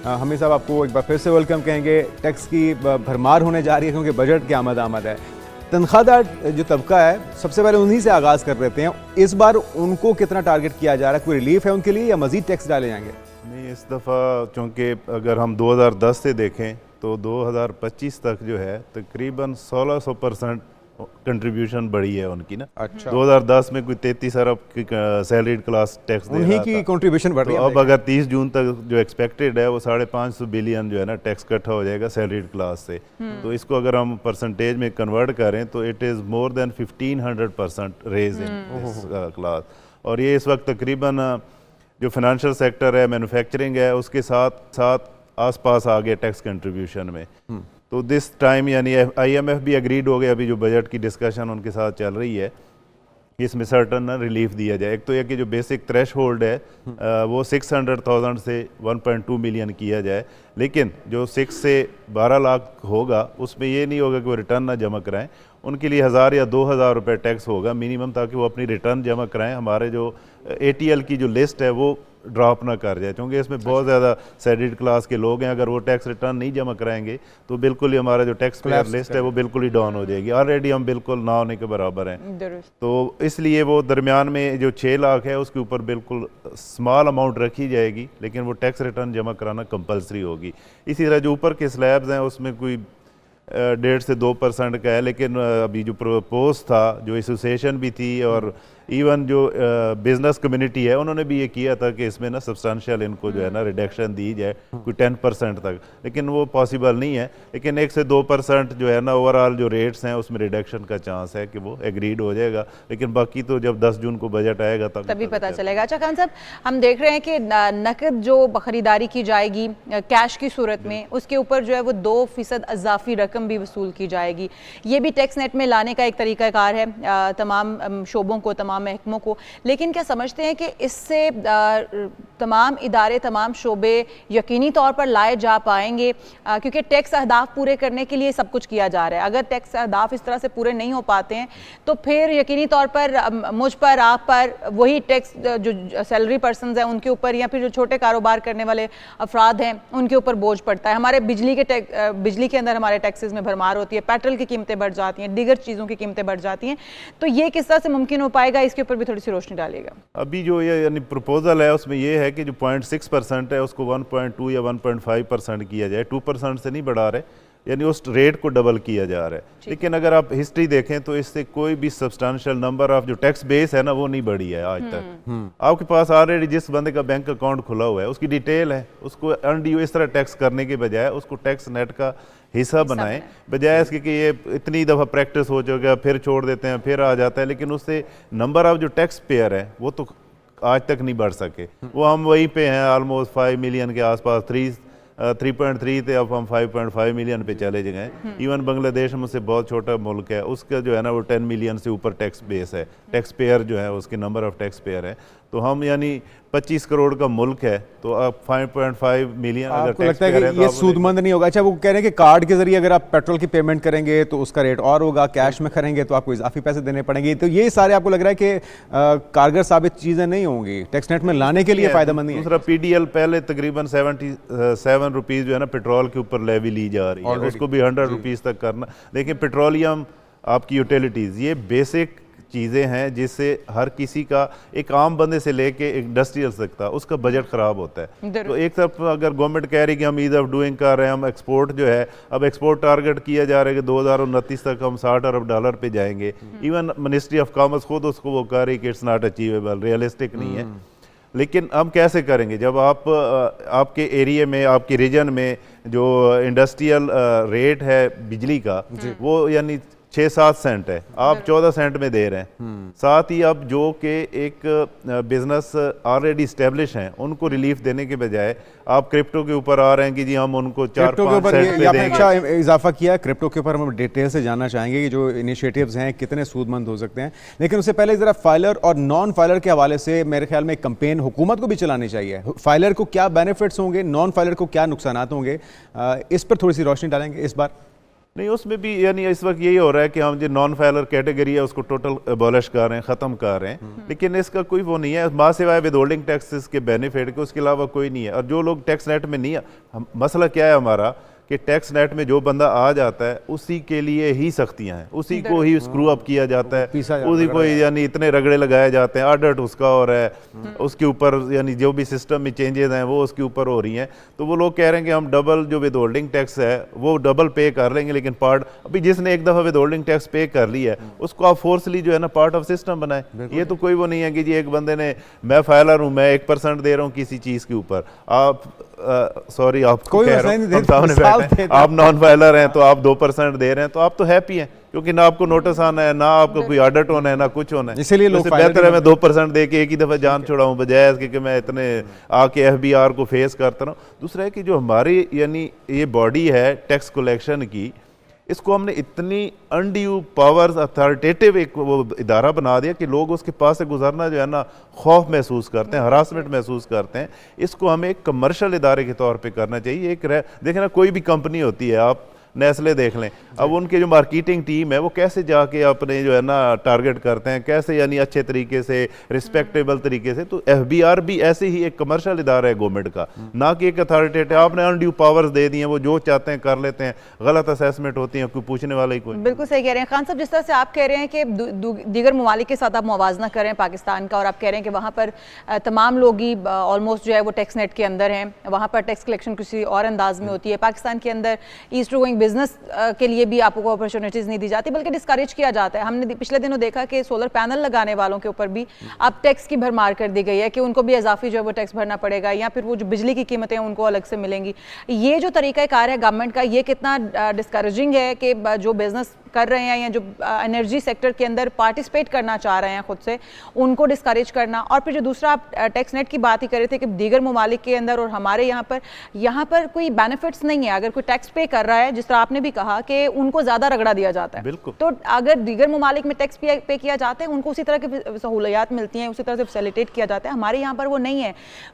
हमीद साहब, आपको एक बार फिर से वेलकम कहेंगे। टैक्स की भरमार होने जा रही है क्योंकि बजट की आमद है। तनख्वाहदार जो तबका है सबसे पहले उन्हीं से आगाज़ कर लेते हैं। इस बार उनको कितना टारगेट किया जा रहा है? कोई रिलीफ है उनके लिए या मज़ीद टैक्स डाले जाएंगे? नहीं, इस दफ़ा चूँकि अगर हम 2010 से देखें तो 2025 तक जो है तकरीबन 1600% कंट्रीब्यूशन बढ़ी है उनकी ना। अच्छा। 2010 में कोई 33 अरब की सैलरीड क्लास टैक्स दे उन्हीं रहा की था। कंट्रीब्यूशन बढ़ रही तो है। अब अगर 30 जून तक जो एक्सपेक्टेड है वो 550 बिलियन जो है ना टैक्स इकट्ठा हो जाएगा सैलरीड क्लास से। तो इसको अगर हम परसेंटेज में कन्वर्ट करें तो it is more than 1500% raise in this class. और ये इस वक्त तकरीबन जो फाइनेंशियल सेक्टर है, मैन्युफैक्चरिंग है, उसके साथ साथ आसपास आ गया टैक्स कंट्रीब्यूशन में। तो दिस टाइम यानी IMF भी एग्रीड हो गया, अभी जो बजट की डिस्कशन उनके साथ चल रही है, इसमें सर्टन रिलीफ दिया जाए। एक तो यह कि जो बेसिक थ्रेश होल्ड है वो 600,000 से 1.2 मिलियन किया जाए, लेकिन जो 6 से 12 लाख होगा उसमें ये नहीं होगा कि वो रिटर्न ना जमा कराएं। उनके लिए 1000 या 2000 रुपये टैक्स होगा मिनिमम, ताकि वो अपनी रिटर्न जमा कराएं। हमारे जो ATL की जो लिस्ट है वो ड्रॉप ना कर जाए, क्योंकि इसमें बहुत ज़्यादा सैलरीड क्लास के लोग हैं। अगर वो टैक्स रिटर्न नहीं जमा कराएंगे तो बिल्कुल ही हमारा जो टैक्स पेयर लिस्ट है वो बिल्कुल ही डाउन हो जाएगी। ऑलरेडी हम बिल्कुल ना होने के बराबर हैं। तो इसलिए वो दरमियान में जो 6 लाख है उसके ऊपर बिल्कुल स्मॉल अमाउंट रखी जाएगी, लेकिन वो टैक्स रिटर्न जमा कराना कंपलसरी होगी। इसी तरह जो ऊपर के स्लैब्स हैं उसमें कोई 1.5 से 2% का है, लेकिन अभी जो प्रपोज था, जो एसोसिएशन भी थी और इवन जो बिजनेस कम्युनिटी है, उन्होंने भी ये किया था कि इसमें ना सब्सटेंशियल इनको जो है ना रिडक्शन दी जाए कोई 10% तक, लेकिन वो पॉसिबल नहीं है। लेकिन 1 से 2% जो है ना ओवरऑल जो रेट्स हैं उसमें रिडक्शन का चांस है कि वो एग्रीड हो जाएगा। लेकिन बाकी तो जब 10 जून को बजट आएगा तभी पता चलेगा। अच्छा खान साहब, हम देख रहे हैं कि नकद जो खरीदारी की जाएगी कैश की सूरत में, उसके ऊपर जो है वो 2% इजाफी रकम भी वसूल की जाएगी। ये भी टैक्स नेट में लाने का एक तरीकाकार है तमाम शोबों को, तमाम महकमों को। लेकिन क्या समझते हैं कि इससे तमाम इदारे, तमाम शोबे यकीनी तौर पर लाए जा पाएंगे? क्योंकि टैक्स अहदाफ पूरे करने के लिए सब कुछ किया जा रहा है। अगर टैक्स अहदाफ इस तरह से पूरे नहीं हो पाते हैं तो फिर यकीनी तौर पर मुझ पर, आप पर, वही टैक्स जो सैलरी पर्सनस हैं उनके ऊपर, या फिर जो छोटे कारोबार करने वाले अफराद हैं उनके ऊपर बोझ पड़ता है। हमारे बिजली के अंदर हमारे टैक्सेस में भरमार होती है, पेट्रोल की कीमतें बढ़ जाती हैं, दीगर चीज़ों की कीमतें बढ़ जाती हैं। तो ये किस तरह से मुमकिन हो पाएगा, इसके ऊपर भी थोड़ी सी रोशनी डालिएगा। अभी जो ये यानी प्रपोजल है उसमें ये है कि जो 0.6% है उसको 1.2 या 1.5% किया जाए। 2% से नहीं बढ़ा रहे, यानी उस रेट को डबल किया जा रहा है। लेकिन अगर आप हिस्ट्री देखें तो इससे कोई भी सब्सटेंशियल नंबर ऑफ जो टैक्स बेस है ना वो नहीं बढ़ी है आज तक। आपके पास ऑलरेडी जिस बंदे का बैंक अकाउंट खुला हुआ है उसकी डिटेल है, उसको अनड्यू इस तरह टैक्स करने के बजाय उसको टैक्स नेट का हिस्सा बनाएं, बजाय इसके कि ये इतनी दफ़ा प्रैक्टिस हो चुका, फिर छोड़ देते हैं, फिर आ जाता है। लेकिन उससे नंबर ऑफ जो टैक्स पेयर है वो तो आज तक नहीं बढ़ सके। वो हम वहीं पे हैं, ऑलमोस्ट 5 मिलियन के आसपास, 3.3 थे, अब हम 5.5 मिलियन पे चले गए। इवन बांग्लादेश मुझसे बहुत छोटा मुल्क है, उसका जो है ना वो 10 मिलियन से ऊपर टैक्स बेस है, टैक्स पेयर जो है उसके नंबर ऑफ टैक्स पेयर है। तो हम यानी 25 करोड़ का मुल्क है, तो आप 5.5 मिलियन अगर आपको लगता है कि ये सूदमंद नहीं होगा? अच्छा, वो कह रहे हैं कि कार्ड के जरिए अगर आप पेट्रोल की पेमेंट करेंगे तो उसका रेट और होगा, कैश में करेंगे तो आपको इजाफी पैसे देने पड़ेंगे। तो ये सारे आपको लग रहा है कि कारगर साबित चीज़ें नहीं होंगी, टैक्स नेट में लाने के लिए फ़ायदेमंद नहीं है। दूसरा PDL पहले तकरीबन 77 रुपीज़ जो है ना पेट्रोल के ऊपर लेवी ली जा रही है, उसको भी 100 रुपीज़ तक करना। लेकिन पेट्रोलियम, आपकी यूटिलिटीज़, ये बेसिक चीज़ें हैं जिससे हर किसी का, एक आम बंदे से लेके इंडस्ट्रियल तक था, उसका बजट ख़राब होता है। तो एक तरफ अगर गवर्नमेंट कह रही कि हम ईज़ ऑफ डूइंग कर रहे हैं, हम एक्सपोर्ट जो है, अब एक्सपोर्ट टारगेट किया जा रहा है कि 2029 तक हम $60 अरब पे जाएंगे। इवन मिनिस्ट्री ऑफ कॉमर्स खुद उसको वो कह रही कि इट्स नॉट अचीवेबल, रियलिस्टिक नहीं है। लेकिन हम कैसे करेंगे जब आपके एरिया में, आपके रीजन में जो इंडस्ट्रियल रेट है बिजली का वो यानी 6-7 सेंट है, आप 14 सेंट में दे रहे हैं। साथ ही अब जो कि एक बिजनेस ऑलरेडी स्टेब्लिश हैं उनको रिलीफ देने के बजाय आप क्रिप्टो के ऊपर आ रहे हैं कि जी हम उनको 4-5 सेंट पे देंगे। अच्छा इजाफा किया क्रिप्टो के ऊपर, हम डिटेल से जानना चाहेंगे कि जो इनिशिएटिव्स हैं कितने सूदमंद हो सकते हैं। लेकिन उससे पहले ज़रा फाइलर और नॉन फाइलर के हवाले से मेरे ख्याल में एक कैंपेन हुकूमत को भी चलानी चाहिए। फाइलर को क्या बेनिफिट्स होंगे, नॉन फाइलर को क्या नुकसान होंगे, इस पर थोड़ी सी रोशनी डालेंगे इस बार। नहीं, उसमें भी यानी इस वक्त यही हो रहा है कि हम जो नॉन फाइलर कैटेगरी है उसको टोटल अबॉलिश कर रहे हैं, ख़त्म कर रहे हैं, लेकिन इसका कोई वो नहीं है, माँ सिवाय विदहोल्डिंग टैक्सेस के बेनिफिट के उसके अलावा कोई नहीं है। और जो लोग टैक्स नेट में नहीं है, मसला क्या है हमारा कि टैक्स नेट में जो बंदा आ जाता है उसी के लिए ही सख्तियां हैं, उसी को ही स्क्रू अप किया जाता है, उसी को यानी इतने रगड़े लगाए जाते हैं, ऑडिट उसका हो रहा है, उसके ऊपर यानी जो भी सिस्टम में चेंजेस हैं वो उसके ऊपर हो रही हैं। तो वो लोग कह रहे हैं कि हम डबल जो विदहोल्डिंग टैक्स है वो डबल पे कर लेंगे, लेकिन पार्ट अभी जिसने एक दफ़ा विदहोल्डिंग टैक्स पे कर लिया है उसको आप फोर्सली जो है ना पार्ट ऑफ सिस्टम बनाए। ये तो कोई वो नहीं है कि जी एक बंदे ने, मैं फाइलर हूँ, मैं 1% दे रहा हूँ किसी चीज़ के ऊपर, आप सॉरी आप कोई कह रहा हूं, हम सामने बैठे हैं, आप नॉन फाइलर हैं तो आप 2% दे रहे हैं, तो आप तो हैप्पी हैं क्योंकि ना आपको नोटिस आना है, ना आपको कोई ऑडिट होना है, ना कुछ होना है। इसलिए लोग बेहतर है मैं 2% दे के एक ही दफ़ा जान छुड़ाऊं बजाय कि मैं इतने आके FBR को फेस करता रहूं। दूसरा है कि जो हमारी यानी ये बॉडी है टैक्स कलेक्शन की, इसको हमने इतनी अनड्यू पावर्स अथॉरिटेटिव एक वो इदारा बना दिया कि लोग उसके पास से गुजरना जो है ना खौफ महसूस करते हैं, हरासमेंट महसूस करते हैं। इसको हमें एक कमर्शियल इदारे के तौर पे करना चाहिए। एक देखें ना, कोई भी कंपनी होती है, आप नेस्ले देख लें, अब उनके जो मार्केटिंग टीम है वो कैसे जाके अपने जो है ना टारगेट करते हैं, कैसे यानी अच्छे तरीके से रिस्पेक्टेबल तरीके से। तो FBR भी ऐसे ही एक कमर्शियल इदारा है गवर्नमेंट का, ना कि एक अथॉरिटेटिव। आपने अनड्यू पावर्स दे दी हैं, वो जो चाहते हैं कर लेते हैं, गलत असेसमेंट होती है, कोई पूछने वाला ही कोई। बिल्कुल सही कह रहे हैं खान साहब, जिस तरह से आप कह रहे हैं कि दीगर ममालिक के साथ आप मुवाजना कर रहे हैं पाकिस्तान का, और आप कह रहे हैं कि वहाँ पर तमाम लोग ही ऑलमोस्ट जो है वो टैक्स नेट के अंदर हैं, वहाँ पर टैक्स कलेक्शन किसी और अंदाज में होती है। पाकिस्तान के अंदर ईस्ट गोइंग बिजनेस के लिए भी आपको अपॉर्चुनिटीज नहीं दी जाती बल्कि डिस्करेज किया जाता है। हमने पिछले दिनों देखा कि सोलर पैनल लगाने वालों के ऊपर भी अब टैक्स की भरमार कर दी गई है कि उनको भी इजाफी जो है वो टैक्स भरना पड़ेगा, या फिर वो जो बिजली की कीमतें उनको अलग से मिलेंगी। ये जो तरीक़ाकार है गवर्नमेंट का, ये कितना डिस्करेजिंग है कि जो बिजनेस कर रहे हैं या जो एनर्जी सेक्टर के अंदर पार्टिसिपेट करना चाह रहे हैं खुद से, उनको डिस्करेज करना। और फिर जो दूसरा आप टैक्स नेट की बात ही कर रहे थे कि दीगर ममालिक के अंदर और हमारे यहाँ पर कोई बेनिफिट्स नहीं है। अगर कोई टैक्स पे कर रहा है, जिस तरह आपने भी कहा कि उनको ज़्यादा रगड़ा दिया जाता है, बिल्कुल। तो अगर दीगर ममालिक में टैक्स पे किया जाता है उनको उसी तरह की सहूलियात मिलती हैं, उसी तरह से फैसिलिटेट किया जाता है। हमारे यहाँ पर वो नहीं है,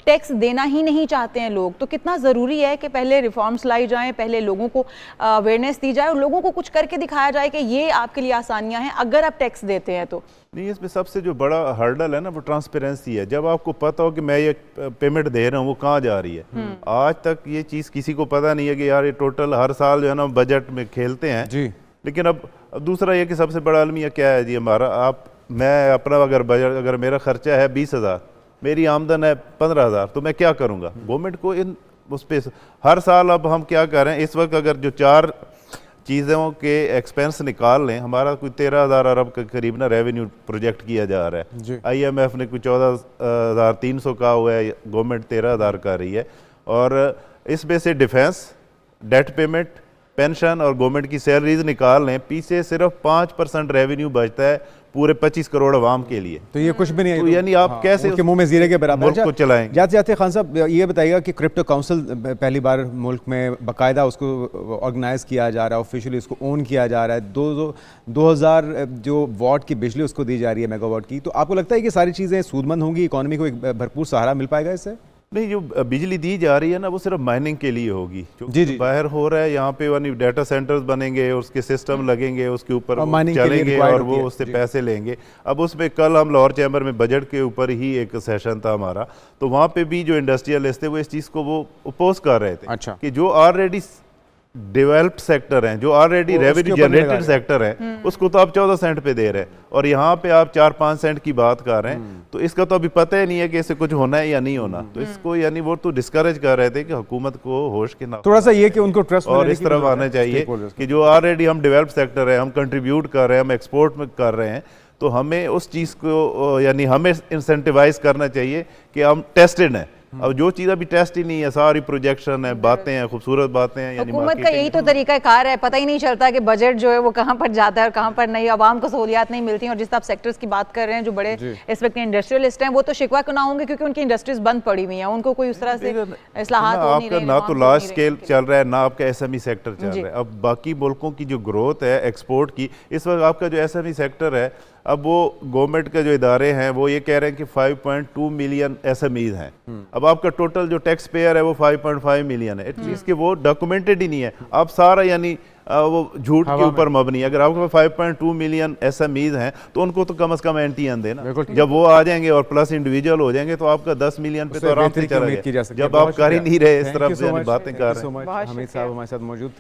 टैक्स देना ही नहीं चाहते हैं लोग। तो कितना ज़रूरी है कि पहले रिफॉर्म्स लाई जाएँ, पहले लोगों को अवेयरनेस दी जाए और लोगों को कुछ करके दिखाया जाए कि ये आपके लिए आसानियां हैं अगर आप टैक्स देते हैं तो। नहीं, इसमें सबसे जो बड़ा हर्डल है ना वो ट्रांसपेरेंसी है। जब आपको पता हो कि मैं ये पेमेंट दे रहा हूँ वो कहाँ जा रही है। आज तक ये चीज़ किसी को पता नहीं है कि यार ये टोटल हर साल जो है ना बजट में खेलते हैं जी। लेकिन अब दूसरा ये कि सबसे बड़ा अलमिया क्या है जी हमारा, मैं अपना अगर मेरा खर्चा है 20,000, मेरी आमदन है 15,000, तो मैं क्या करूँगा? गवर्नमेंट को उस पर हर साल अब हम क्या कर रहे हैं, इस वक्त अगर जो 4 चीज़ों के एक्सपेंस निकाल लें, हमारा कोई 13,000 अरब के करीब ना रेवेन्यू प्रोजेक्ट किया जा रहा है। IMF ने कोई 14,300 का हुआ है, गवर्नमेंट 13,000 का रही है। और इसमें से डिफेंस, डेट पेमेंट, पेंशन और गवर्नमेंट की सैलरीज निकाल लें, पीछे सिर्फ 5% रेवेन्यू बचता है पूरे 25 करोड़ आवाम के लिए। तो ये कुछ भी नहीं है। तो यानी आप कैसे उसके मुंह में जीरे के बराबर मुल्क को चलाएंगे? जाते जाते खान साहब ये बताइएगा कि क्रिप्टो काउंसिल पहली बार मुल्क में बाकायदा उसको ऑर्गेनाइज किया जा रहा है, ऑफिशियली उसको ओन किया जा रहा है। 2000 जो वाट की बिजली उसको दी जा रही है, मेगावाट की। तो आपको लगता है कि सारी चीज़ें सूदमंद होंगी, इकॉनमी को एक भरपूर सहारा मिल पाएगा इससे? नहीं, जो बिजली दी जा रही है ना वो सिर्फ माइनिंग के लिए होगी। जी जी, बाहर हो रहा है, यहाँ पे यानी डाटा सेंटर्स बनेंगे, उसके सिस्टम लगेंगे, उसके ऊपर चलेंगे और वो उससे पैसे लेंगे। अब उसमें कल हम लाहौर चैम्बर में बजट के ऊपर ही एक सेशन था हमारा, तो वहाँ पे भी जो इंडस्ट्रियलिस्ट थे वो इस चीज़ को वो अपोज कर रहे थे कि जो ऑलरेडी डेवलप्ड सेक्टर हैं, जो ऑलरेडी रेवेन्यू जनरेटेड सेक्टर है, उसको तो आप 14 सेंट पे दे रहे हैं और यहाँ पे आप 4-5 सेंट की बात कर रहे हैं। तो इसका तो अभी पता ही नहीं है कि इससे कुछ होना है या नहीं होना। तो इसको यानी वो तो डिस्करेज कर रहे थे कि हुकूमत को होश के ना थोड़ा सा ये कि उनको ट्रस्ट और इस तरफ आना चाहिए कि जो ऑलरेडी हम डेवलप्ड सेक्टर है, हम कंट्रीब्यूट कर रहे हैं, हम एक्सपोर्ट में कर रहे हैं, तो हमें उस चीज़ को यानी हमें इंसेंटिवाइज करना चाहिए कि हम टेस्टेड हैं। अब जो चीज़ अभी टेस्ट ही नहीं है, सारी प्रोजेक्शन है, बातें हैं, खूबसूरत बातें हैं। हुकूमत का यही तो तरीका कार है, पता ही नहीं चलता कि बजट जो है वो कहाँ पर जाता है और कहाँ पर नहीं, आवाम को सहूलियात नहीं मिलती हैं। और जिस आप सेक्टर्स की बात कर रहे हैं, जो बड़े इस वक्त इंडस्ट्रियलिस्ट हैं, वो तो शिकवा क्यों ना होंगे क्योंकि उनकी इंडस्ट्रीज बंद पड़ी हुई हैं, उनको कोई उस तरह से इस्लाहात हो नहीं रहे। ना तो लार्ज स्केल चल रहा है, ना आपका SME सेक्टर चल रहा है। अब बाकी मुल्कों की जो ग्रोथ है एक्सपोर्ट की, इस वक्त आपका जो SME सेक्टर है, अब वो गवर्नमेंट के जो इदारे हैं वो ये कह रहे हैं कि 5.2 मिलियन SMEs हैं। अब आपका टोटल जो टैक्स पेयर है वो 5.5 मिलियन है। एटलीस्ट कि वो डॉक्यूमेंटेड ही नहीं है। आप सारा यानी वो झूठ के हवा में। ऊपर मबनी है। अगर आपके पास 5.2 मिलियन SMEs हैं तो उनको तो कम से कम NTN देना। बिल्कुल। जब वो आ जाएंगे और प्लस इंडिविजुअल हो जाएंगे तो आपका 10 मिलियन पे उससे तो आराम बेहतरी से की चला उम्मीद की जा गया। सकती है। जब आप बहुत कर ही शुक्रिया। नहीं रहे इस Thank तरफ you so से much. बातें Thank कर you रहे so हैं। much. बहुत हमीद शुक्रिया। साहब हमारे साथ मौजूद थे।